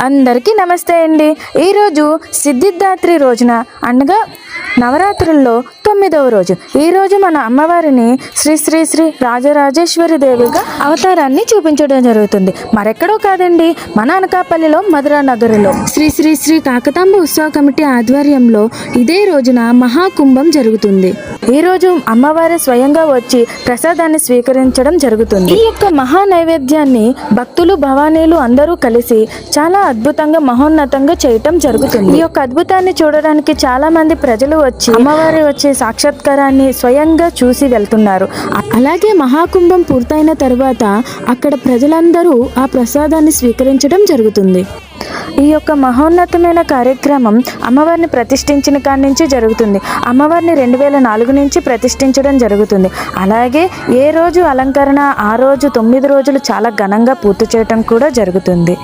అందరికీ నమస్తే అండి. ఈరోజు సిద్ధిదాత్రి రోజున అనగా నవరాత్రుల్లో 9వ రోజు. ఈరోజు మన అమ్మవారిని శ్రీ శ్రీ శ్రీ రాజరాజేశ్వరి దేవిగా అవతారాన్ని చూపించడం జరుగుతుంది. మరెక్కడో కాదండి, మన అనకాపల్లిలో మధురా నగరిలో శ్రీ శ్రీ శ్రీ కాకతాంబ ఉత్సవ కమిటీ ఆధ్వర్యంలో ఇదే రోజున మహాకుంభం జరుగుతుంది. ఈరోజు అమ్మవారి స్వయంగా వచ్చి ప్రసాదాన్ని స్వీకరించడం జరుగుతుంది. ఈ యొక్క మహా నైవేద్యాన్ని భక్తులు భవానీలు అందరూ కలిసి చాలా అద్భుతంగా మహోన్నతంగా చేయటం జరుగుతుంది. ఈ యొక్క అద్భుతాన్ని చూడడానికి చాలా మంది ప్రజలు వచ్చి అమ్మవారి వచ్చే సాక్షాత్కారాన్ని స్వయంగా చూసి వెళ్తున్నారు. అలాగే మహాకుంభం పూర్తయిన తర్వాత అక్కడ ప్రజలందరూ ఆ ప్రసాదాన్ని స్వీకరించడం జరుగుతుంది. ఈ యొక్క మహోన్నతమైన కార్యక్రమం అమ్మవారిని ప్రతిష్ఠించిన కాడి నుంచి జరుగుతుంది. అమ్మవారిని 2004 నుంచి ప్రతిష్ఠించడం జరుగుతుంది. అలాగే ఏ రోజు అలంకరణ ఆ రోజు 9 రోజులు చాలా ఘనంగా పూర్తి చేయటం కూడా జరుగుతుంది.